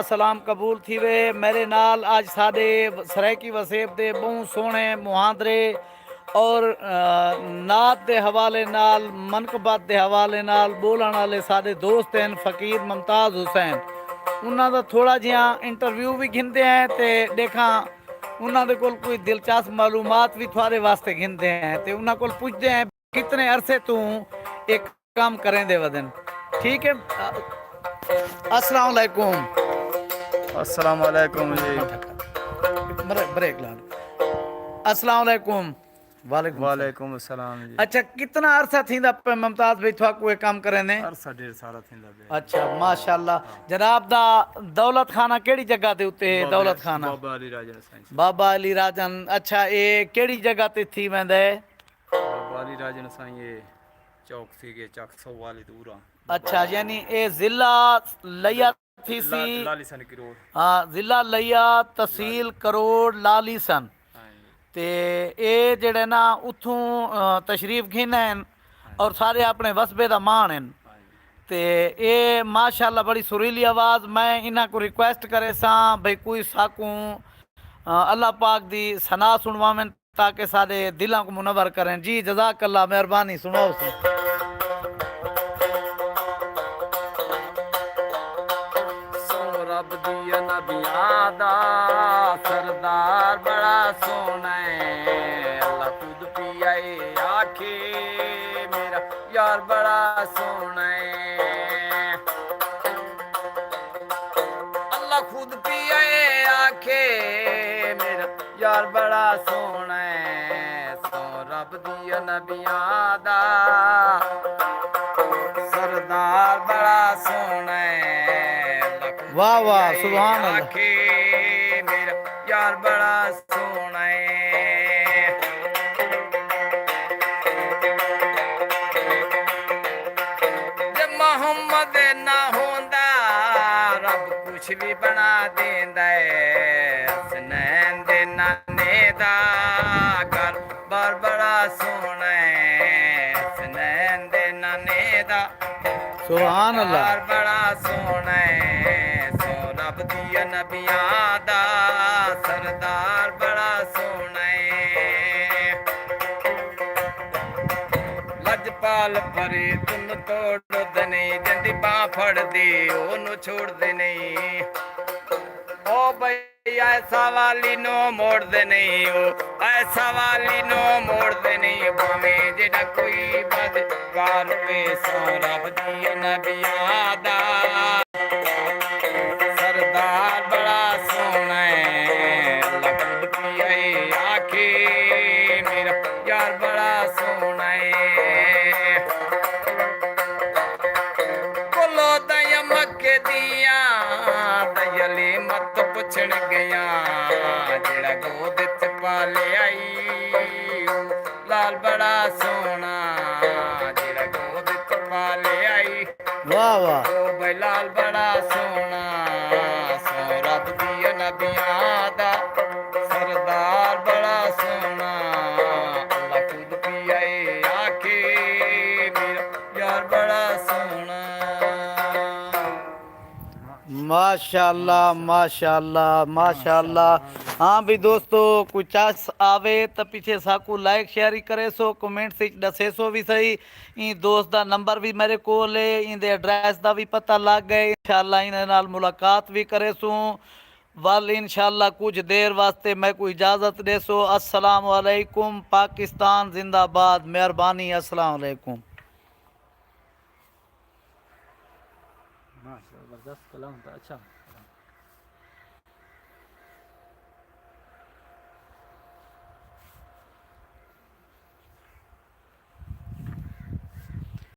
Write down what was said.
सलाम कबूल थी वे मेरे नाल आज साडे सरायकी वसेब दे बहुत सोहने मुहांदरे और नात दे हवाले नाल मनकबत दे हवाले नाल बोलण वाले साडे दोस्त हैं फ़कीर मुमताज़ हुसैन। उन्हां दा थोड़ा जिहा इंटरव्यू भी घिंदे हैं ते देखा उन्हां दे कोल कोई दिलचस्प मालूमात भी थोड़े वास्ते घिंदे हैं ते उन्हां कोल पुछदे हैं कितने अरसे तू एक काम करें दे वदन। ठीक है, अस्सलाम वालेकुम। अस्सलाम वालेकुम जी। ब्रेक ला। अस्सलाम वालेकुम। वालेकुम वालेकुम अस्सलाम जी। अच्छा, कितना अरसा थींदा पे मुमताज भाई थवा कोई काम करे ने? अरसा डेढ़ सारा थींदा पे। अच्छा माशाल्लाह। जनाब दा दौलत खाना केड़ी जगह ते उत्ते दौलत खाना? बाबा अली राजन साइंस। बाबा अली राजन। अच्छा ये केड़ी जगह ते थी वेंदा है? बाबा अली राजन साईं ये चौक सी के चक 100 वाली दूर। अच्छा यानी ये जिला लिया थी सी लालीसन की रोड। हाँ, जिला लिया तहसील करोड़ लालीसन ते ये जेड़े ना उथों तशरीफ घिने हैं और सारे अपने वसबे दा मान हैं ते ये माशाल्लाह बड़ी सुरीली आवाज़। मैं इन्हां को रिक्वेस्ट करे सां भाई कोई साकू अल्लाह पाक दी सना सुनवावें ताकि सारे दिलों को मुनवर करें। जी जज़ाकल्लाह, मेहरबानी सुनाओ सी। रब दिया नबियां दा सरदार बड़ा सोना है, अल्लाह खुद पिया आखे मेरा यार बड़ा सोना है। अल्लाह खुद पिया आखे मेरा यार बड़ा सोना है। सो रब दिया नबियां दा सरदार बड़ा सोना है। वाह वाह सुभान अल्लाह। मेरा यार बड़ा सोना है। जब मोहम्मद ना होंदा रब कुछ भी बना देंदा है। हसनैन दे नाने दा घर बार बड़ा सोना है। हसनैन दे नाने दा सुभान अल्लाह बड़ा सोना है। रब दिया नबियां दा सरदार बड़ा सोना है। लजपाल परे तुन तोड़ दे नहीं जंदी बां फड़ दे ओनू छोड़ दे नहीं। ओ भाई ऐसा वाली नो मोड़ दे नहीं, ओ ऐसा वाली नो मोड़ दे नहीं। भावें जेड़ा कोई बदकार वे सो रब दिया नबियां दा सरदार बड़ा सोना है। अल्लाह खुद पिया आखे मेरा यार बड़ा सोना है। बोलो दया मक्के दिया दयली मत पुछण गया जेड़ा गोद च पाले आई लाल बड़ा सोना जेड़ा गोद च पाले आई। वाह वाह ओ भाई लाल बड़ा सोना। सो रब दिया नबियां दा सरदार बड़ा सोना। अल्लाह खुद पिया आखे मेरा यार बड़ा सोना। माशाल्लाह माशाल्लाह माशाल्लाह। हाँ भी दोस्तों कोई चास आवे तो पीछे साकू लाइक शेयर ही करे सो, कमेंट से दसे सो भी सही। इन दोस्त का नंबर भी मेरे को है, इंदे एड्रैस का भी पता लग गए। इंशाल्लाह इन्हें नाल मुलाकात भी करे सो वाल इंशाल्लाह कुछ देर वास्ते मैं कोई इजाज़त दे सो। अस्सलाम वालेकुम। पाकिस्तान जिंदाबाद। मेहरबानी। अस्सलाम वालेकुम। जबरदस्त कलाम था। अच्छा